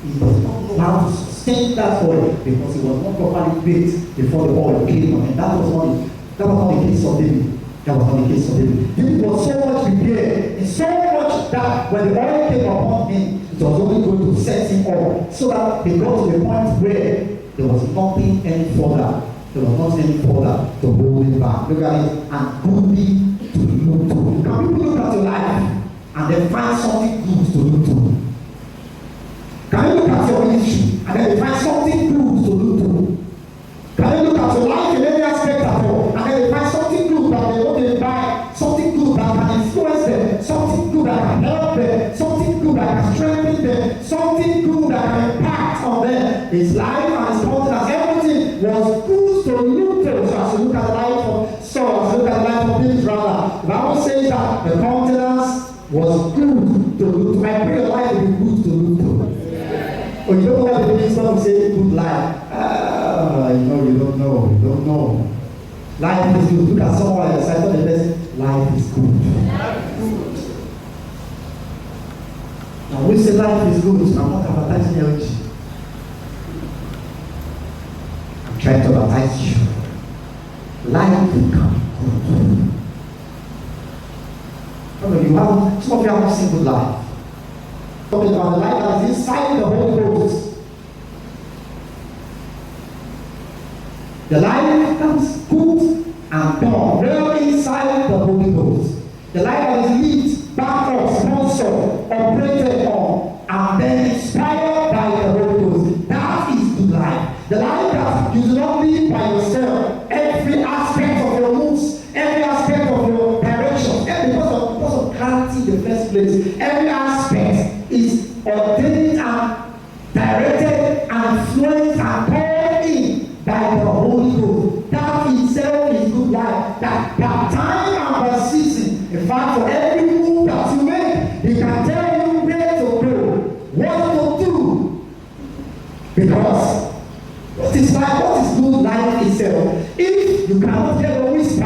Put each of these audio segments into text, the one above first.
He does not know how to sustain that oil because he was not properly baked before the oil came on him. That was not the case of David. That was not the case of David. David was so much prepared, and so much that when the oil came upon him, it was only going to set him up, so that he got to the point where there was nothing any further. There was nothing any further to hold him back. Look at it, and goodly to look to. Can people look at your life and then find something good to look to? Can you look at your ministry and then find something good to look to? Can you look at your life in every aspect of it and then find something good that they want to buy, something good that can influence them, something good that can help them, something good that can strengthen them, something good that can impact on them? His life and his countenance, everything was good to look to. So as you look at the life of Saul, as you look at the life of David, rather, the Bible says that the countenance was good to look to. I pray your life will be good to look to. Oh, you don't know what it means when we say good life. You don't know. Life is good. Look at someone else. I thought the best life is good. Now we say life is good. I'm not advertising LG. I'm trying to advertise you. Life will come good. Some of you haven't seen good life. Talking about the life that is inside the Holy Ghost. The life that is good and born really inside the Holy Ghost. The life that is lived, backwards, sponsored, operated on, and then inspired by the Holy Ghost. That is good life. The life that you do not live by yourself. Every aspect of your moves, every aspect of your direction, because of clarity in the first place, every aspect is ordained and directed and influenced and poured in by the Holy Ghost. That itself is good life. That time and per season, in fact, for every move that you make, he can tell you where to go, what to do. Because what is good life itself? If you cannot hear the whisper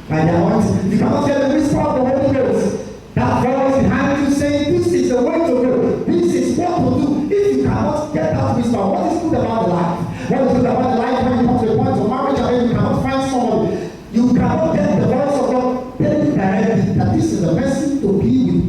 by the anointing, if you cannot hear the whisper of the Holy Ghost, that voice behind you saying, this is the way to go, this is what to do. If you cannot get that whisper, what is good about the life? What is good about the life when you come to the point of marriage and then you cannot find somebody? You cannot get the voice of God telling you directly that this is the person to be with,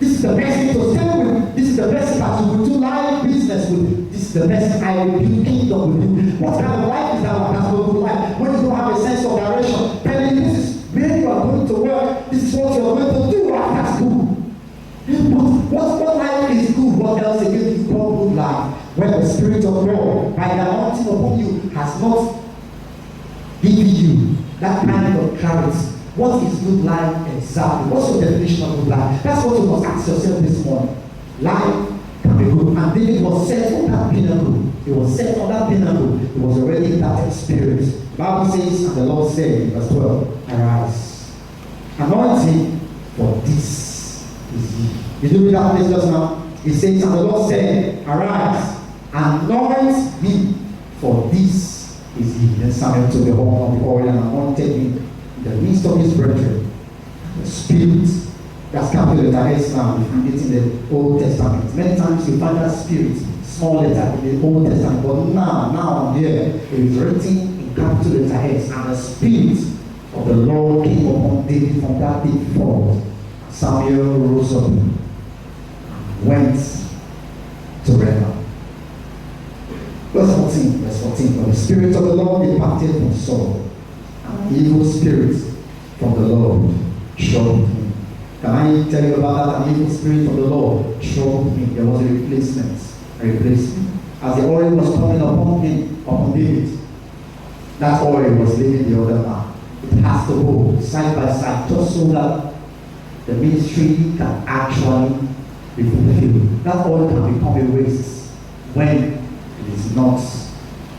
this is the person to stay with, this is the person that you will do life business with, this is the person I will build kingdom with you. What kind of life is that one? That's not good life. When you don't have a sense of direction, telling you this is where you are going to work, this is what you are going to do, that's good. What life is good? What else again is called good life? When the Spirit of God, by the anointing upon you, has not given you that kind of clarity. What is good life exactly? What's your definition of good life? That's what you must ask yourself this morning. Life can be good. And David was set on that pinnacle. He was set on that pinnacle. He was already in that experience. The Bible says, and the Lord said in verse 12, arise, anointing, for this is ye. Did you read that place just now? It says, and the Lord said, arise, anoint me, for this is he. Then Samuel took the horn of the oil and anointed him in the midst of his brethren. The Spirit, that's capital letter S now, you find it in the Old Testament. Many times you find that Spirit, small letter in the Old Testament, but now here it is written in capital letter S, and the Spirit of the Lord came upon David from that day forward. Samuel rose up and went to Ramah. Verse 14. But the Spirit of the Lord departed from Saul, and evil spirit from the Lord troubled him. Can I tell you about that? An evil spirit from the Lord troubled him. There was a replacement. As the oil was coming upon him, upon David, that oil was leaving the other man. It has to go side by side, just so that the ministry can actually be fulfilled. That oil can become a waste when it is not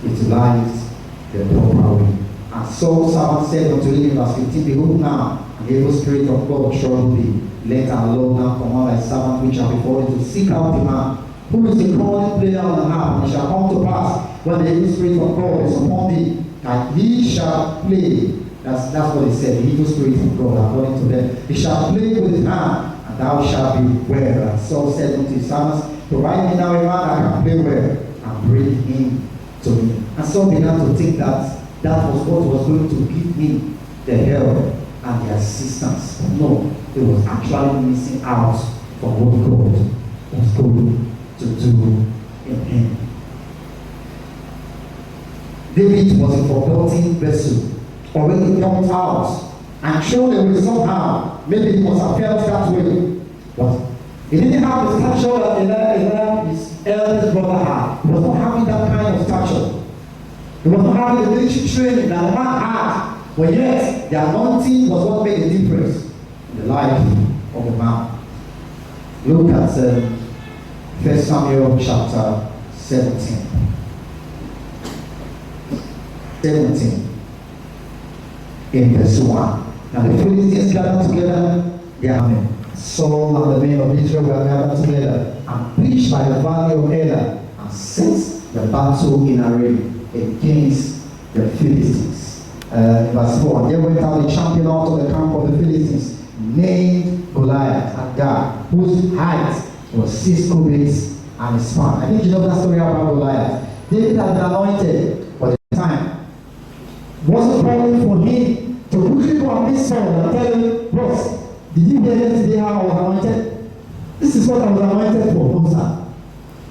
utilized the proper way. And so someone said unto him in verse 15, behold now, an evil spirit of God troubled thee. Let alone now command thy servant which are before thee to seek out the man who is the calling player on the harp, and it shall come to pass when the evil spirit of God is upon thee, that he shall play. That's what he said, the evil spirit of God, according to them. He shall play with his hand, and thou shalt beware. And Saul said unto his servants, Provide me now a man that can play well and bring him to me. And some began to think that that was what was going to give me the help and the assistance. But no, it was actually missing out from what God was going to do in him. David was a forgotten vessel, already dumped out and thrown away somehow. Maybe he must have felt that way. But he didn't have the stature that his eldest brother had. He was not having that kind of stature. He was not having the military training that the man had. But yet, the anointing was what made a difference in the life of the man. Look at 1 Samuel chapter 17. In verse 1. Now the Philistines gathered together their army. Saul and the men of Israel were gathered together and preached by the valley of Elah and set the battle in array against the Philistines. Verse 4. There went out a champion out of the camp of the Philistines, named Goliath at Gath, whose height was 6 cubits and a span. I think you know that story about Goliath. David had been anointed for the time. Wasn't calling for him to quickly go and meet Saul and tell him, Boss, did you hear yesterday how I was anointed? This is what I was anointed for, no sir.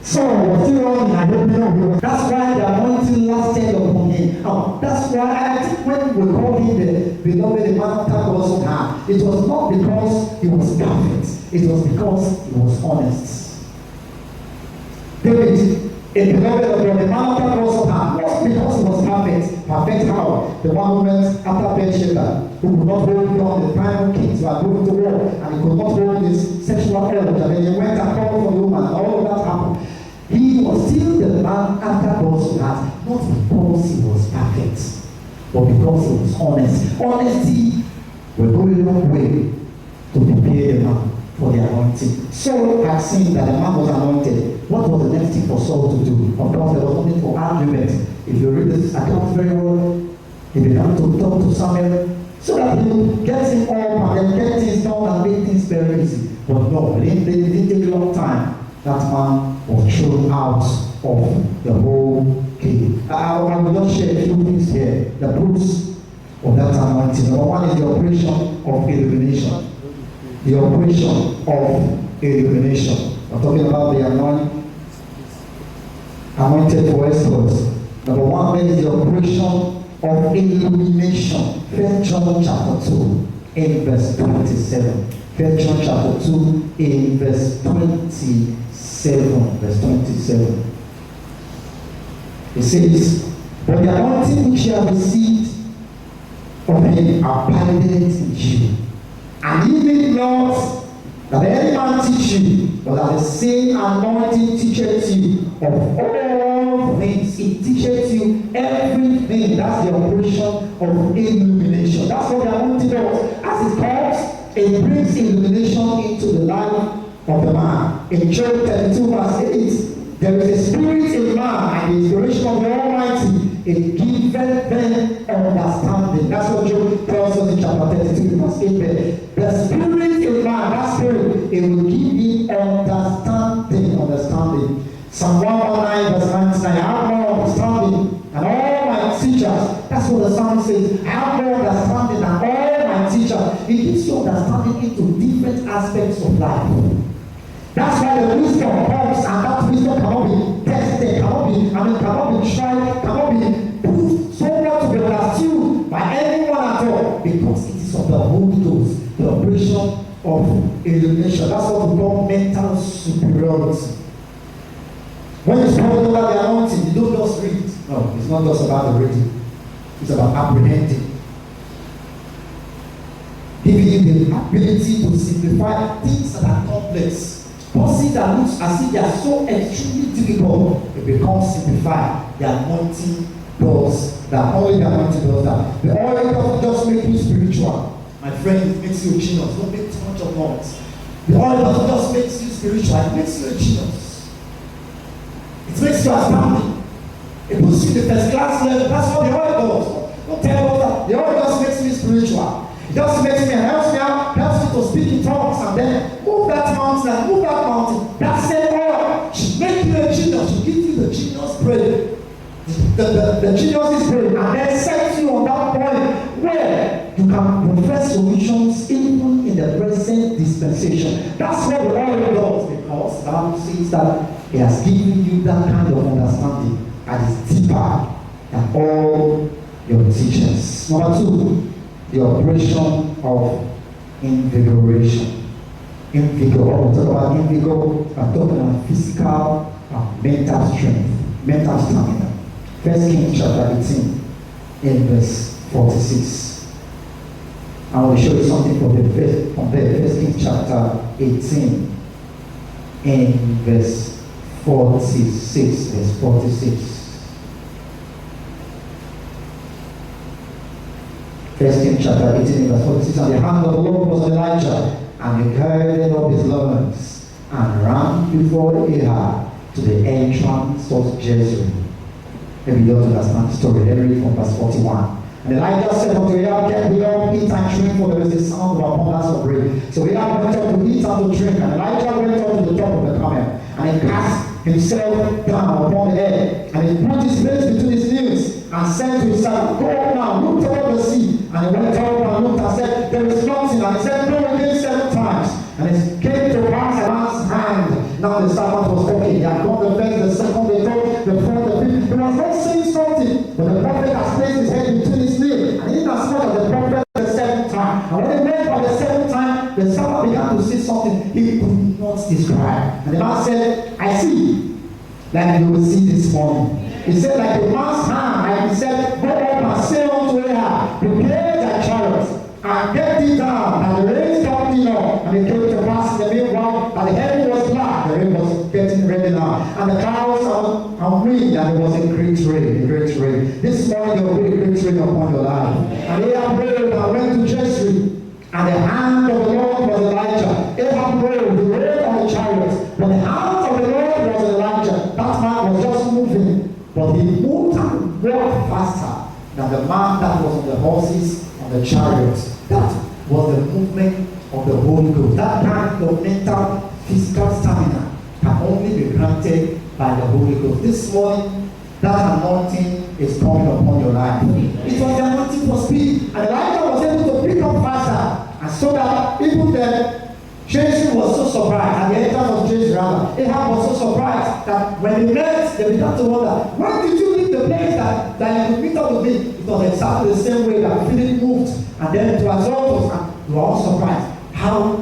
Saul was still running, I don't know. That's why the anointing lasted upon him. That's why I think when we call him the beloved, the man after God's heart, it was not because he was perfect, it was because he was honest. David, a beloved of God, the man after God's heart, not because he was perfect. Perfect how? The one who went after Bathsheba, who could not hold down the primal kings who had going to war, and he could not hold his sexual urge, and then he went and called for the woman, and all of that happened. He was still the man after God's heart, not because he was perfect, but because he was honest. Honesty will go a long way to prepare the man for the anointing. Saul had seen that the man was anointed. What was the next thing for Saul to do? Of course, there was nothing for argument. If you read this account very well, he began to talk to Samuel so that he would get him up and then get things done and make things very easy. But no, it didn't take a long time. That man was thrown out of the whole game. I will just share a few things here. The proofs of that anointing. Number one is the operation of illumination. The operation of illumination. I'm talking about the anointed for exploits. Number one is the operation of illumination. 1 John chapter 2 in verse 27. 1 John chapter 2 in verse 27. Verse 27. It says, but the anointing which you have received of him abideth in you. And ye need not that any man teach you, but that the same anointing teacheth you of all things. It teacheth you everything. That's the operation of illumination. That's what the anointing does. As it comes, it brings illumination into the life of the man. In Job 32 verse 8, there is a spirit in man, and the inspiration of the Almighty, it giveth them understanding. That's what Job tells us in chapter 32 verse 8. The spirit in man, that spirit, it will give you understanding. Psalm 119 verse 99, I have more understanding than all my teachers. That's what the psalmist says. I have more understanding than all my teachers. It gives you understanding into different aspects of life. That's why the wisdom comes, and that wisdom cannot be tested, cannot be tried, cannot be proved so well to be understood by anyone at all, because it is of the Holy Ghost, the operation of illumination. That's what we call mental superiority. When you study over the anointing, you don't just read. No, it's not just about the reading. It's about apprehending. Giving you the ability to simplify things that are complex. Policies that looks as if they are so extremely difficult, it becomes simplified. The anointing does that. Only the anointing does that. The oil doesn't just make you spiritual. My friend, it makes you a genius. Don't make too much of noise. The oil doesn't just make you spiritual, it makes you a genius. It makes you astounding. It puts you in the first class level. That's what the oil does. Don't tell us that. The oil just makes me spiritual. It just makes me, helps me out, helps me to speak in tongues, and then move that mountain and move that mountain. That same oil the genius brain, and then set you on that point where you can profess solutions even in the present dispensation. That's what the Lord does, because the Bible says that He has given you that kind of understanding that is deeper than all your teachers. Number two, the operation of invigoration. Invigor. We talk about invigor. I'm talking about physical and mental strength, mental stamina. 1 Kings chapter 18, in verse 46. I want to show you something from there. 1 Kings chapter 18, in verse 46. Verse 46. 1 Kings chapter 18, verse 46. And the hand of the Lord was on Elijah, and he girded up his loins, and ran before Ahab to the entrance of Jezreel. Maybe you don't understand the story. Let me read from verse 41. And Elijah said unto Ahab, get thee up, eat and drink, for there is a sound of abundance of bread. So Ahab went up to eat and to drink, and Elijah went up to the top of the camel, and he cast himself down upon the earth, and he put his face between his knees, and said to his servant, go up now, look toward the sea. And he went up and looked and said, there is nothing. And he said, go again 7 times. And it came to pass a man's hand. Now the servant was talking. He had gone the first, the second, the third, the fourth, the fifth. He was not saying something, but the prophet has placed his head between his knees. And in as much as the prophet the 7th time. And when he went for the 7th time, the servant began to see something he could not describe. And the man said, I see, like you will see this morning. He said, like a man's hand, and he said, go up and say unto Ahab, prepare thy chariots, and get thee down, and the rain stopped thee not. And it came to pass in the meanwhile that the heaven was black, the rain was getting ready now, and the clouds are wind, and there was a great rain, a great rain. This morning there will be a great rain upon your life. And Ahab rode and went to Jezreel, and the hand of the Lord was Elijah. Ahab rode, he rode on the chariots, but the hand of the Lord was Elijah. That man was just moving, but he moved and walked faster than the man that was on the horses, on the chariots. That was the movement of the Holy Ghost. That kind of mental, physical stamina can only be granted by the Holy Ghost. This morning, that anointing is coming upon your life. It was the anointing for speed, and Elijah was able to pick up faster, and so that even then, Jezreel was so surprised, and the entrance of Jezreel, Ahab was so surprised that when they met, they began to wonder, when did you leave the place that you could meet up with me? It was exactly the same way that Philip moved, and then to Azotus, and we were all surprised. How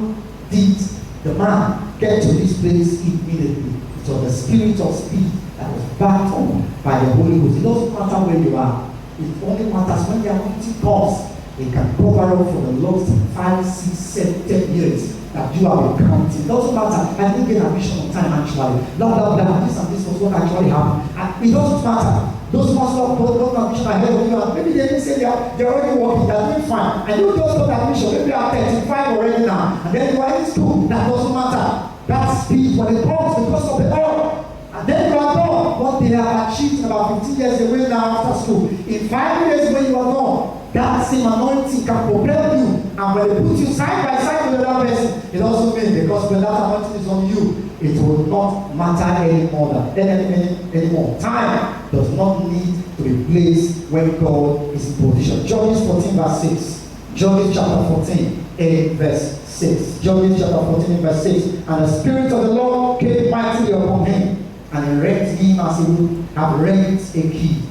did the man get to this place immediately? It was the spirit of speed that was backed up by the Holy Ghost. It doesn't matter where you are. It only matters when the anointing comes. It can cover up for the last 5, 6, 7, 10 years that you have been counting. It doesn't matter. I didn't get admission on time actually. Blah, blah, blah. This and this was what actually happened. And it doesn't matter. Those ones who have got admission ahead of you, and maybe they didn't say they're already working, they're doing fine. And you just got admission, maybe you are 35 already now. And then you are in school. That doesn't matter. That speed, when it comes because of the Lord. And then you are done. What they have achieved about 15 years away now after school. In 5 years when you are done, that same anointing can propel you. And when they put you side by side with another person, it also means because when that anointing is on you, it will not matter anymore. Time does not need to be placed when God is in position. Judges 14 verse 6. Judges chapter 14 verse 6. Judges chapter 14 verse 6. And the Spirit of the Lord came mightily upon him, and he rent him as he would have rent a key,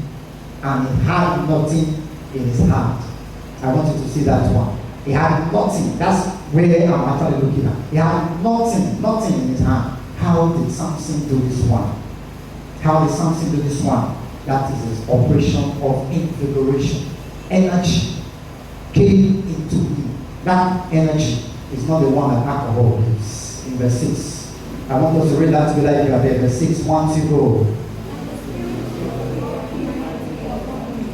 and he had nothing in his hand. I want you to see that one. He had nothing. That's where I'm actually looking at. He had nothing in his hand. How did Samson do this one? How did Samson do this one? That is his operation of invigoration. Energy came into him. That energy is not the one that alcohol gives. In verse 6. I want us to read that together if you are there. Verse 6, 1, 2, go.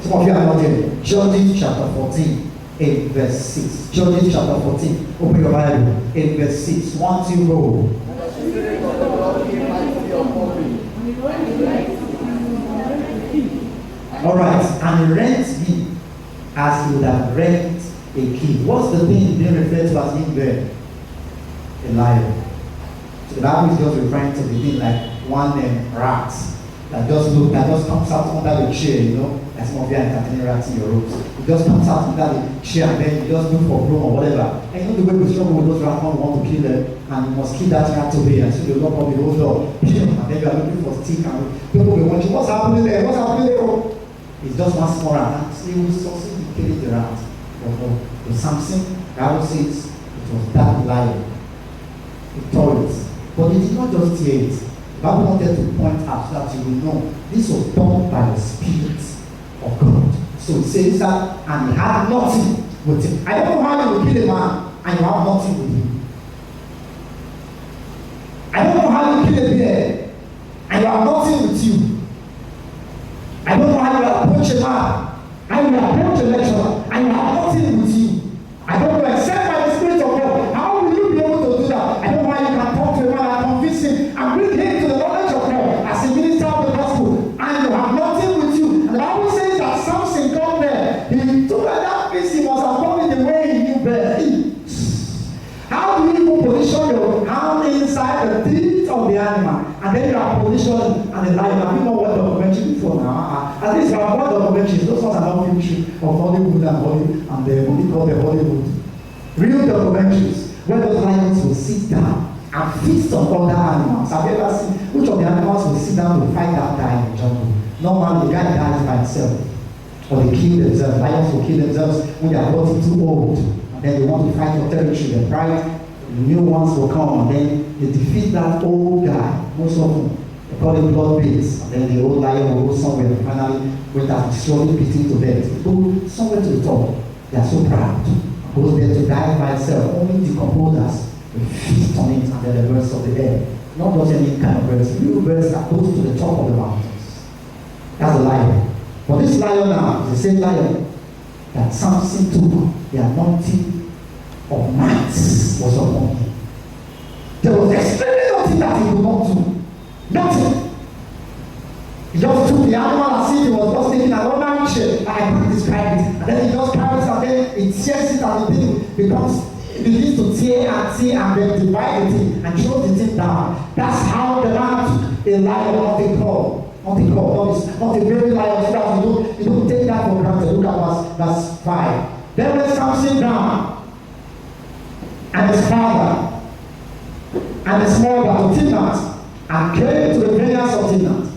Some of you are not there. Judges chapter 14, in verse 6. Judges chapter 14. Open your Bible. In verse 6. 1, 2, go. Alright, and he rent me as he would have rent a key. What's the thing being referred to as in there? A lion. So the Bible is just referring to the thing like one rat. that just comes out under the chair, you know, as some of you are entertaining rats in your rooms. It just comes out under the chair and then you just look for room or whatever. And you know the way we struggle with those rats, one want to kill them, and you must kill that rat away, and so they lock up the whole door. And then you are looking for stick, and people will be watching, what's happening there? What's happening there? It's just one small rat. And see who's succeeding in killing the rat. But Samson, Bible says it was that lion. He tore it. But he did not just tear it. The Bible wanted to point out that you will know this was done by the Spirit of God. So it says that, and he had nothing with him. I don't know how you will kill a man and you have nothing with him. I don't know how you kill a bear and you have nothing with you. I don't know how you approach a man and you approach a lecturer and you have nothing with you. I don't know, except by the Spirit of God. How will you be able to do that? I don't know how you can talk to a man and convince him and bring him to the knowledge of God as a minister of the gospel, and you have nothing with you. And the Bible says that Samson got there. He took that piece, he must have gone in the way he knew best. How do you even position your hand inside the teeth of the animal, and then you are positioned and the lion? Have you not watched documentary before now? At least you have watched documentaries. Those ones are not finished of Hollywood and the movie called the Hollywood. Real documentaries where those lions will sit down and feast on other animals. Have you ever seen which of the animals will sit down to fight that guy in the jungle? Normally the guy dies by himself, or they kill themselves. Lions will kill themselves when they are getting too old, and then they want to fight for territory. They pride, the new ones will come, and then they defeat that old guy. Most often they call it blood baits, and then the old lion will go somewhere and finally, when that is slowly beating to death, go somewhere to the top. They are so proud. Goes there to die by itself. Only decomposers will feast on it, and then the birds of the air. Not just any kind of birds. Real birds that goes to the top of the mountains. That's the lion. But this lion now is the same lion that Samson took. The anointing of might was upon him. There was extremely nothing that he could not do. Nothing. He just took the animal as if he was just taking an ordinary shape. I can't describe it. And then he just carries it, and then it tears it, and the thing becomes, it begins to tear and then divide the thing and throw the thing down. That's how the man took a lion of the call. Not a very lion, so that you don't take that for granted. Look at verse 5. Then when Samson down, and his father, and his mother to Timnath, and came to the vineyards of Timnath.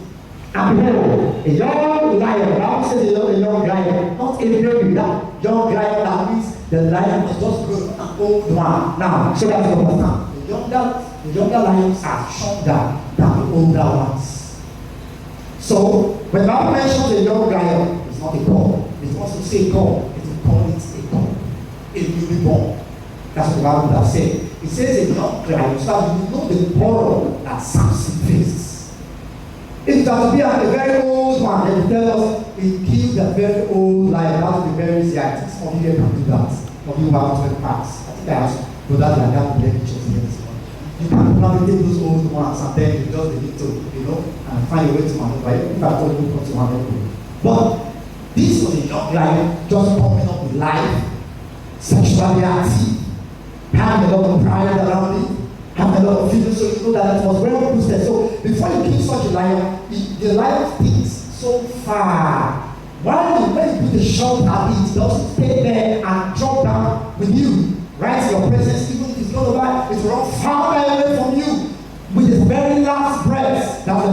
And behold, a young lion, Bible says a young lion, not a baby, that young lion, that means the lion was just grown an old man. Now, so that's you understand. The younger lions are stronger than the older ones. So, when Bible mentions a young lion, it's not a god. It wants to say god, it will call it a god. A newly born. That's what the Bible would have said. It says a young lion, so that you know the horror that Samson faces. If it has to be a very old one, they will tell us he killed a very old lion. That would be very easy. I think some of you can do that. Some of you have 12 parts. I think I have to do that like that with pictures here this morning. You can probably take those old ones and then you just begin to, and find a way to maneuver. If I told you what to handle. But this was a young lion just coming up with life, sexuality, having a lot of pride around it, having a lot of feelings, so you know that it was well boosted. So before you kill such a lion, the lion thinks so far. When you put a shot at it, it doesn't stay there and drop down with you, right in your presence. Even if it's not over, it will run far away from you with its very last breath. That's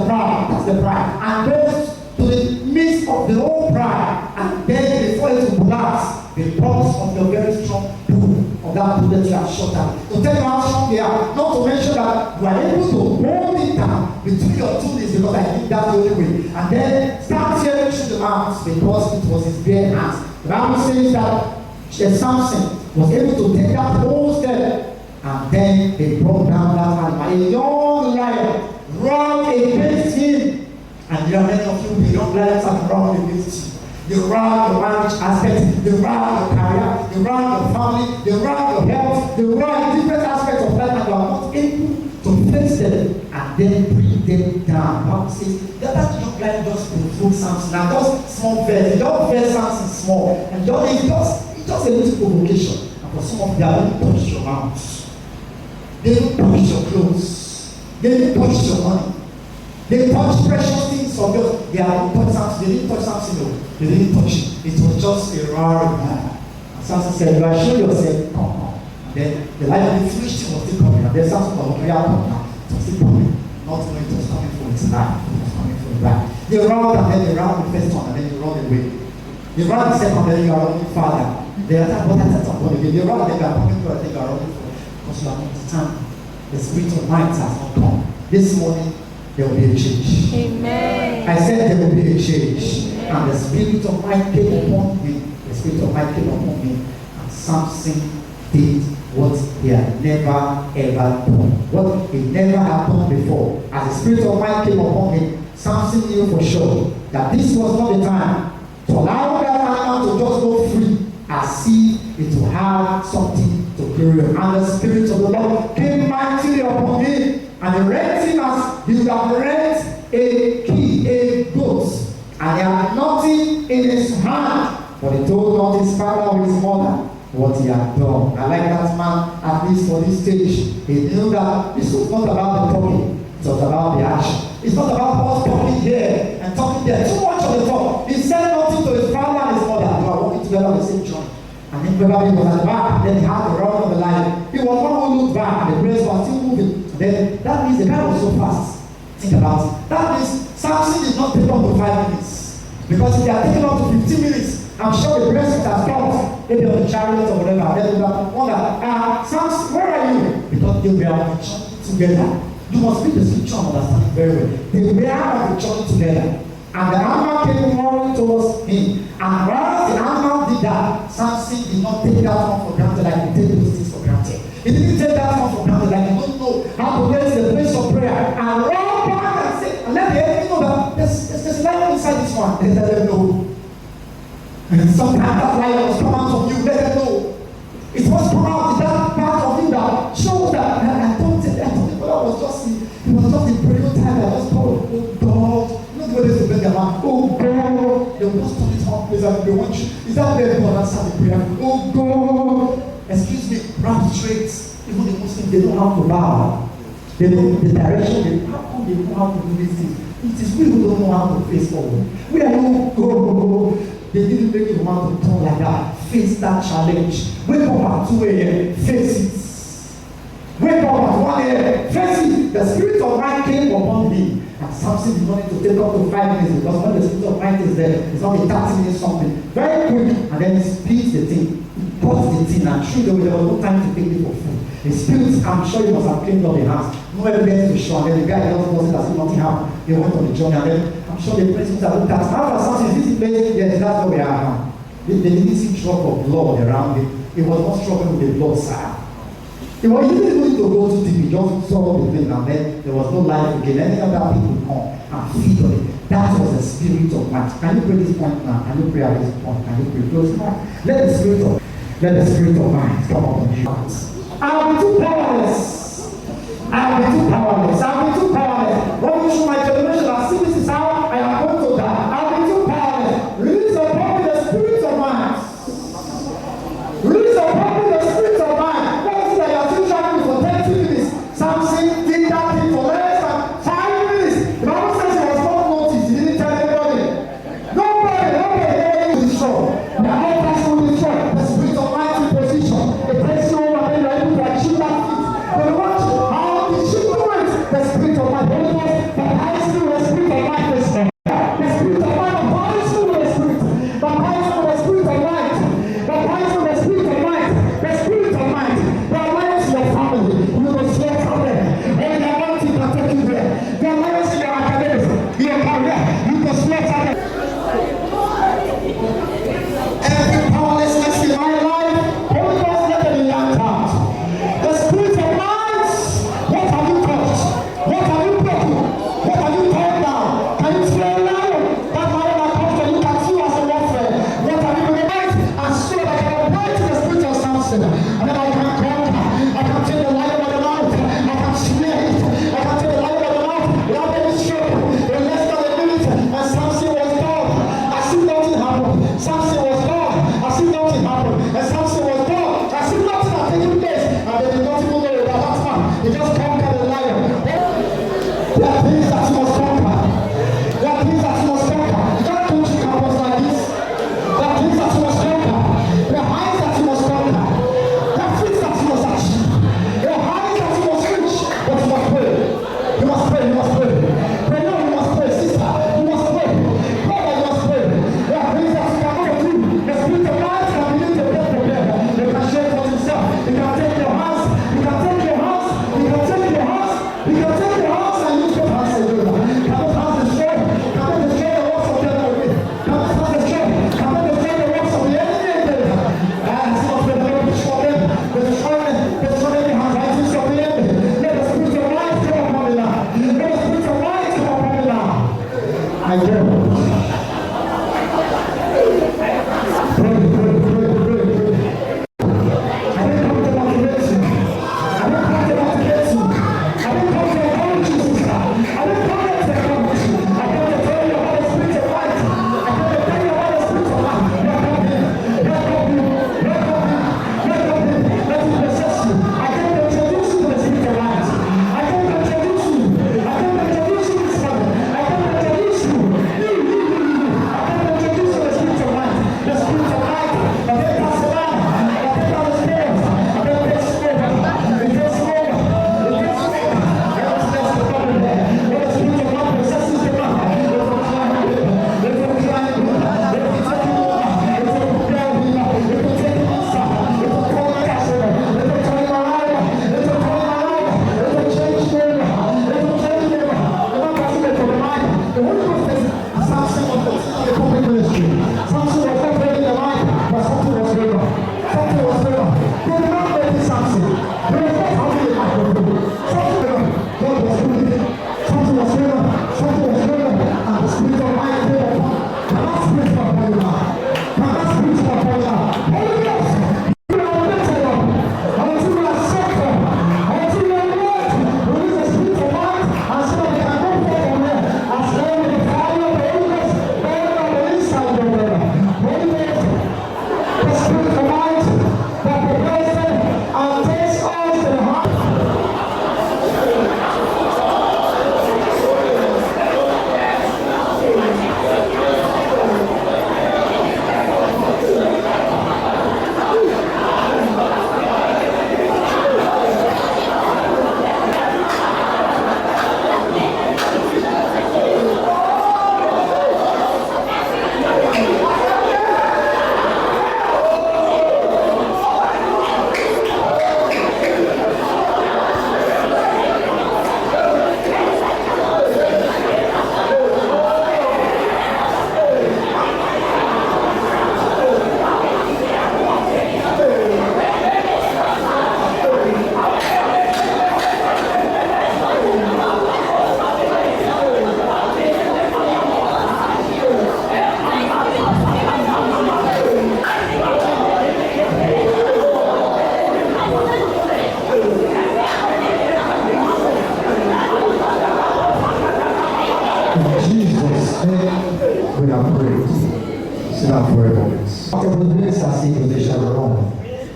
the pride. And goes to the midst of the whole pride, and then before it will collapse, the pulse of your very strong pool of that bullet you have shot at. To tell you how strong they are, not to mention that you are able to hold it down between your two knees, because I think that's the only way. And then start tearing through the arms because it was his bare hands. The Bible says that Samson was able to take that whole step, and then they brought down that animal. A young lion ran against him. And there are many of you, the young lions have run against you. You run your marriage aspect, you run your career, you run your family, you run your health, you run different aspects of life, and you are not able to face them and then bring them down. The Bible says that young lion just provoked Samson. Now just small verse, you don't verse Samson small, and it's just a little provocation. And for some of you, they will touch your mouth, they will touch your clothes, they will touch your money, they touch precious things of God, they have touched Samson. They didn't touch Samson, no. They didn't touch him. It was just a roaring. And Samson said, you are show yourself, come. Then the light of the flesh was still coming. And then Samson was looking out now. It was still coming. Not knowing it was coming from his life. It was coming from his back. They ran and then they ran the first one and then they run away. They ran the second and then you are running farther. They attack what I said on again. They ran and then they are coming through and they are running for. Because you are not the time. The spirit of might has not come. This morning there will be a change. Amen. I said there will be a change. Amen. And the spirit of might came upon him. The spirit of might came upon him. And Samson did what he had never ever done. What he never had done before. As the spirit of might came upon him, Samson knew for sure that this was not the time to allow that animal to just go free as if it will have something to carry on. And the spirit of the Lord came mightily upon him, and he rent him as he would have rent a key, a goat, and he had nothing in his hand, but he told not his father or his mother what he had done. I like that man, at least for this stage. He knew that this was not about the talking, it was about the action. It's not about us talking here and talking there. Too much of the talk. He said nothing to his father and his mother. They were walking together on the same joint. And then probably was at the back. Then he had the run of the line. He was one who looked back. The grace was still moving. Then that means the guy was so fast. Think about it. That means Samson did not take up to 5 minutes. Because if they are taking up to 15 minutes, I'm sure the grace would have stopped. Maybe on the chariot or whatever. Then they would have wondered, Samson, where are you? Because they were on the journey together. You must read the scripture and understand it very well. They were on the journey together. And the animal came running towards him. And while the animal did that, Samson did not take that one for granted like he take those things for granted. He didn't take that one for granted like he don't know how to get to the place of prayer and run back and say, and let the enemy know that there's life inside this one. Let them know. And sometimes that light was come out of you, let them know. It was come out in that part of you that shows that I thought I was just in prayer time. I just called, oh God. You know the way they bring their man, oh God. They will just turn it on, please, and they want you. Is that where God answered the prayer? Oh God. Excuse me, round straight. Even the Muslims, they don't have to bow. They know the direction. How come they know how to do these things? It is we who don't know how to face forward. We are no go. They didn't make you want to turn like that. Face that challenge. Wake up at 2 a.m. Face it. Wake up at 1 a.m. Face it. The spirit of might came upon me. And Samson did not need to take up to 5 minutes because when the spirit of might is there, it's not a 30 minutes something. Very quick. And then he splits the thing. He cuts the thing and threw away. There was no time to take it for food. The spirit, I'm sure you must have cleaned up the house. No evidence to show. And then the guy just wasn't as if nothing happened. They went on the journey and then I'm sure the principals have looked at how Samson is this place? Yes, that's where we are now. They didn't see drop of blood around it. It was not struggling with the blood side. He didn't need to go to TV, just saw the thing, and then there was no life again. Any other people come and feed on it. That was the spirit of might. Can you pray this point now? Can you pray at this point? Can you pray close now? Let the spirit of might come upon you. I'll be too powerless. What you show my generation and see this is how I am going to die. I'll be too powerless. Release upon me the spirit of might. Release upon me the spirit of might. What is it that you are still traveling for 30 minutes? Samson did that thing for less than 5 minutes. The Bible says he was not noticed. He didn't tell anybody. Nobody is strong. The other person will be strong. The spirit of might in position. It takes you over and you're able to achieve that feat. But watch how did she do it? The spirit of might. The spirit of might. We are prayed. Sit down for a moment. After the ministers say they shall run.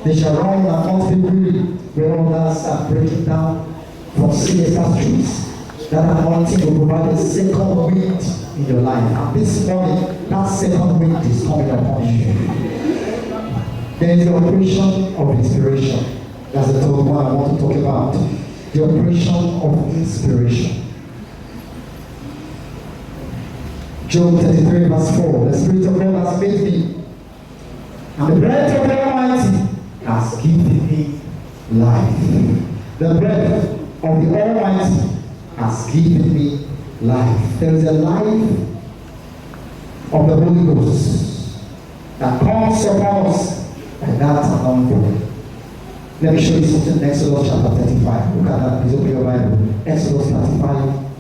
They shall run and not be weary. When others are breaking down from sinister streets, that anointing will provide a second wind in your life. And this morning, that second wind is coming upon you. There is the operation of inspiration. That's the third one I want to talk about. The operation of inspiration. Job 33 verse 4. The Spirit of God has made me, and the breath of the Almighty has given me life. The breath of the Almighty has given me life. There is a life of the Holy Ghost that comes upon us, and that's anointing. Let me show you something in Exodus chapter 35. Look at that. Please open your Bible. Exodus 35.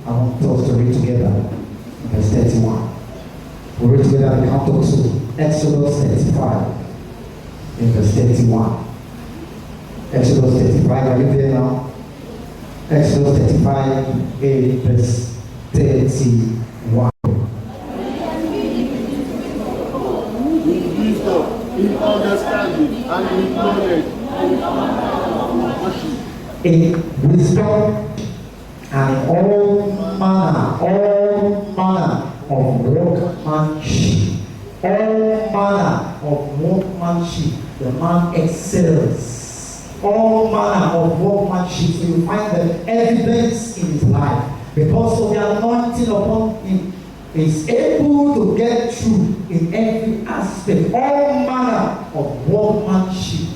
I want us to read together. Verse 31. We'll read together the count of two. Exodus 35. In verse 31. Exodus 35. Are you there now? Exodus 35. In verse 31. In understanding and in knowledge. In wisdom and all manner of workmanship. All manner of workmanship. The man excels. All manner of workmanship. So you find the evidence in his life. Because of the anointing upon him, is able to get through in every aspect. All manner of workmanship.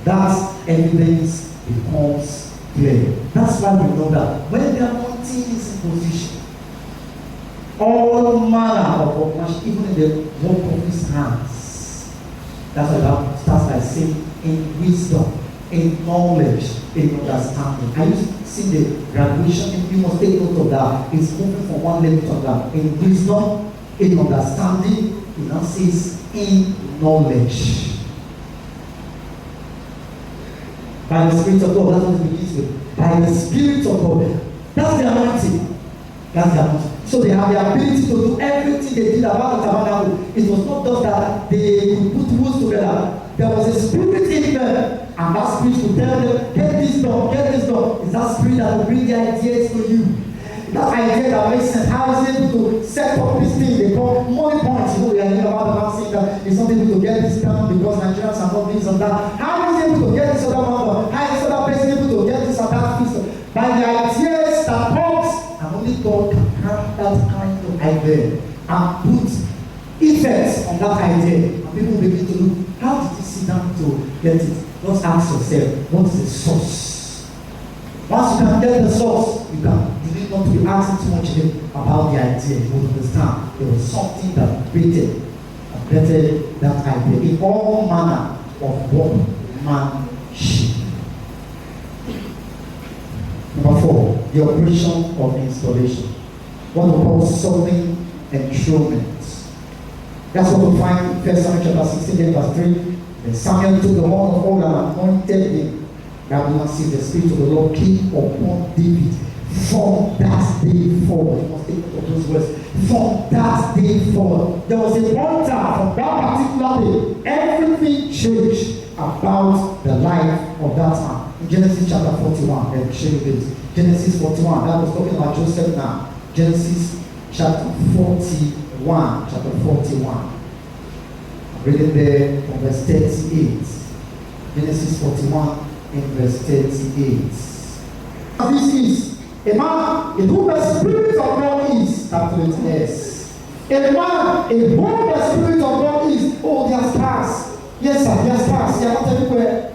That evidence becomes clear. That's why we know that when the anointing is in position, all manner of workmanship, even in the work of his hands. That's why that starts by saying in wisdom, in knowledge, in understanding. I used to see the graduation, you must take note of that. It's moving from one level to another. In wisdom In understanding, he now says in knowledge. By the Spirit of God, that's what it begins with. By the Spirit of God. That's the anointing. That's the anointing. So they have the ability to do everything they did about the tabernacle. It was not just that they could put woods together. There was a spirit in them, and that spirit would tell them, get this done, get this done. It's that spirit that will bring the ideas to you. That idea that makes sense. How is it able to set up this thing they call money points? You know, we are hearing about the man saying that he's not able to get this done because Nigerians are not this and that. How is he able to get this other man? How is this other person able to get this and that piece? By the ideas that comes, and only God can have that kind of idea and put effects on that idea. And people begin to look, how did you sit down to get it? Just ask yourself, what is the source? Once you can get the source, you need not to be asking too much about the idea. You will understand there was something that created and bettered that idea in all manner of workmanship. Number 4, the operation of installation. What we call sowing enthronement. That's what we find in 1 Samuel chapter 16, verse 3. Then Samuel took the horn of oil and anointed him. God will not see the Spirit of the Lord came upon David. From that day forward, you must take note of those words. From that day forward, there was a wonder from that particular day. Everything changed about the life of that man. In Genesis chapter 41, and show you this. Genesis 41, that was talking about Joseph now. Genesis chapter 41, chapter 41. I'm reading there from verse 38. Genesis 41 in verse 38. This is a man in whom the Spirit of God is. Capital S. A man in whom the Spirit of God is. Oh, there are stars. Yes, sir, there are stars. They are not everywhere.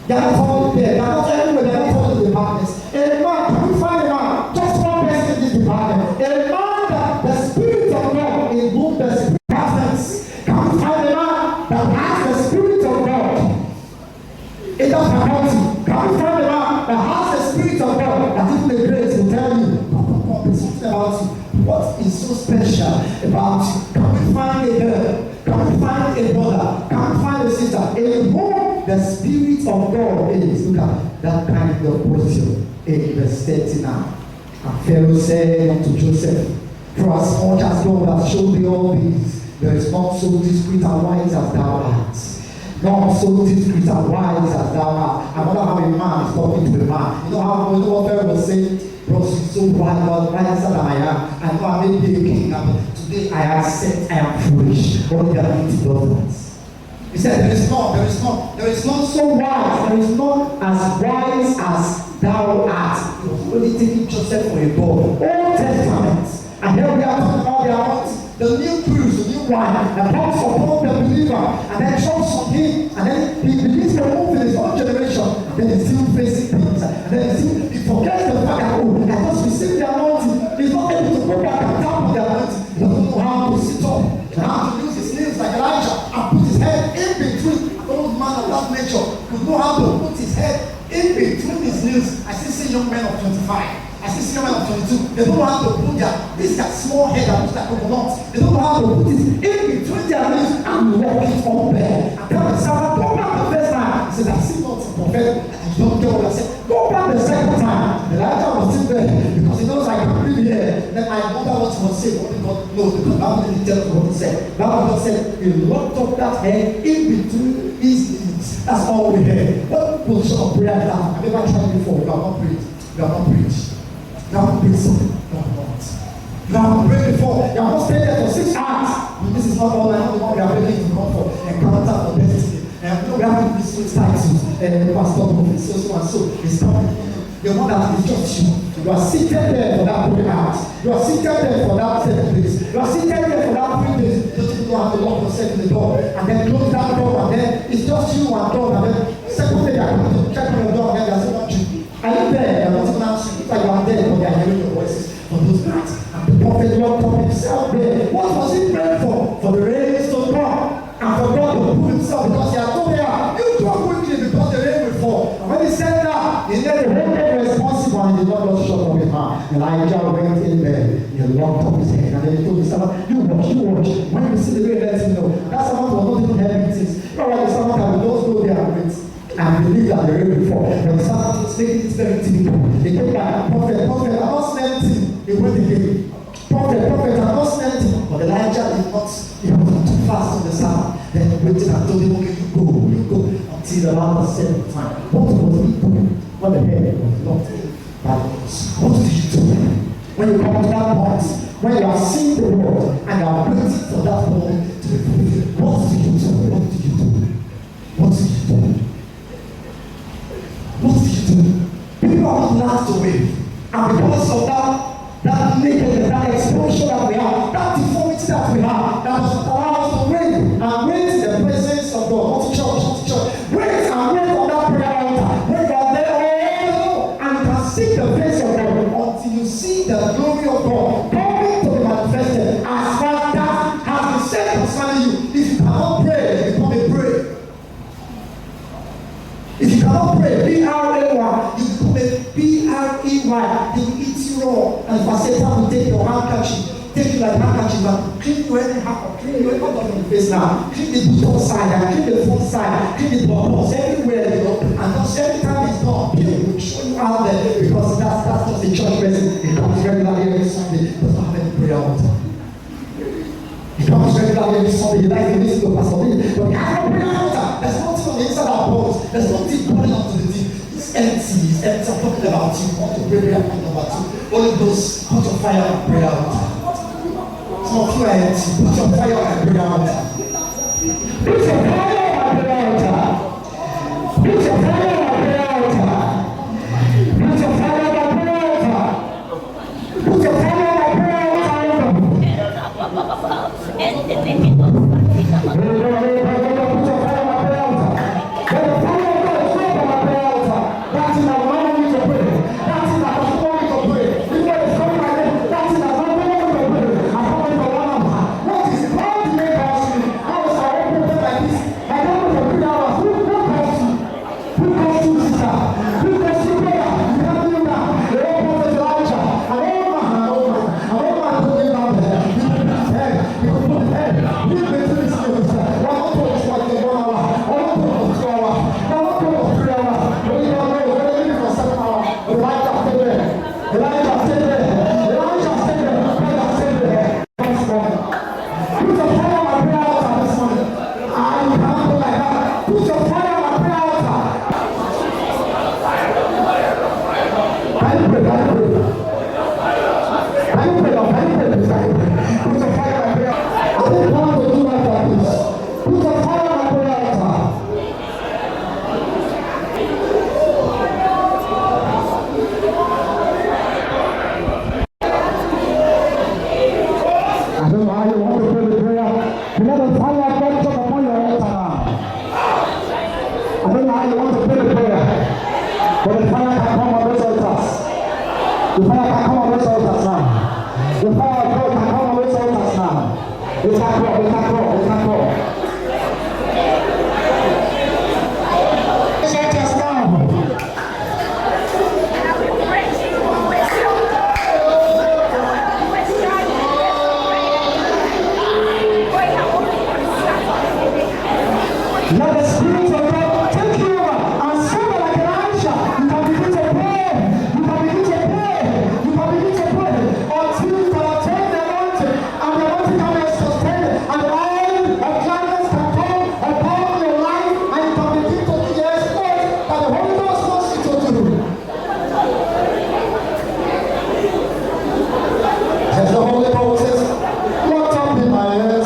They are not all there. They are not everywhere. They are not all in the departments. A man, can we find a man? Just one person in this department. A man that the Spirit of God in whom the Spirit presence. Can we find a man that has the Spirit of God? It does not. Can we find a man that has the Spirit of God? That even the grace will tell you, there's something about you. What is so special about you? Can we find a girl? Can we find a brother? Can we find a sister? In whom the Spirit of God is. Look at that kind of position in verse 39. And Pharaoh said unto Joseph, for as much as God has shown thee all these, there is not so discreet and wise as thou art. Not so discreet and wise as thou art. I wonder how a man is talking to a man. You know what Pharaoh was saying? Bro, she's so wise, wiser than I am. I know I may be a king, but today I accept I am foolish. What the ability does that? He said, there is not so wise, there is not as wise as thou art. He was only taking Joseph for a god. Old Testament. And here we are talking about the anointing. The new cruise, the new wine, that comes upon the believer, and then drops on him, and then he begins to move in his own generation, and then he's still facing things, and then he forgets the fact that, oh, I just received the anointing. He's not able to go back and tap on the anointing. He doesn't know how to sit up, and how to use his nails like Elijah, and put his head in between. An old man of that nature would know how to put his head in between his nails. I still see young men of 25. I see young men of 22. They don't know how to put this small head that looks like coconut. They don't know how to put it in between their knees and walk it up there. And tell the servant, go back the first time. He says, I see nothing prophetic. And you don't get what I said. Go back the second time. Elijah was still there because he knows I can breathe here. Then I wonder what he was saying. Only God knows because the Bible didn't tell us what he said. God said, he locked up that head in between his knees. That's all we heard. What position of prayer is that? I've never tried before. You have not prayed. You have not preached. You haven't been something. You have not. You haven't prayed before. You have not stayed there for 6 hours. This is not all I know. The one we are ready to come for. Encounter for destiny. We haven't received titles. Pastor, so and so is coming. The one that is just you. You are seated there for that prayer house. You are seated there for that 7 days. You are seated there for that 3 days. You don't know how to lock yourself in the door. And then close that door. And then it's just you and God. And then second day they are going to check on your door. And then they are saying, what you? Are you there? They are not even answering. If you are there, but they are hearing your voices for those nights. And the prophet locked up himself there. What was he praying for? For the rains to come. And for God to prove himself because he had told them, you go quickly because the rain will fall. And when he said that, he said the whole responsible and he did not just shut up his mouth. Elijah went in there, he locked up his head, and then he told the servant servant, you watch. When you see the way, let me know. That servant was not even helping things. You know why the servant can just go there and wait and believe that they read before. When the servant is making it very typical, they came back, prophet, I'm not sending. They went again. Prophet, I'm not sending. But Elijah did not, he was too fast on the servant. Then he waited and told him, okay, you go. Until around the seventh time. What was he doing? What the hell was not that was? What did you do? When you come to that point, when you are seeing the world and you are waiting for that moment to be fulfilled, what did you do? What did you do? What did you do? What did you do? People are not laughed away. And because of that nakedness, that exposure that we have, that deformity that we have, that was allowed us to wait and wait in the presence of God. Not to church. Wait and wait on that prayer altar. When you are there, oh, and you can seek the face of God until you see the glory of God coming to be manifested. As far as that has been said concerning you, if you cannot pray, you become a prey. If you cannot pray, B-R-A-Y, you become a B-R-E-Y. They will eat you raw. And if I say Satan will take your handkerchief, take you like handkerchief and clean you anyhow, clean you anyhow on your face now, clean the bottom side, and clean the front side, clean the bottoms everywhere you go, and just every time it's done, people will show you out there because that's just the church person. It comes regularly every Sunday, doesn't have any prayer altar. It comes regularly every Sunday, he likes to listen to Pastor Lee, but he has no prayer altar. There's nothing on the inside of our bones. There's nothing calling up to the deep. It's empty. I'm talking about you. Want to pray prayer point number 2. Holy Ghost, put your fire on prayer altar. Some of you are empty. Put your fire on prayer altar. Put your fire on prayer altar. Put your fire on prayer altar. Put your fire on prayer altar. Put your fire on prayer altar. There's the Holy Ghost is locked up in my head.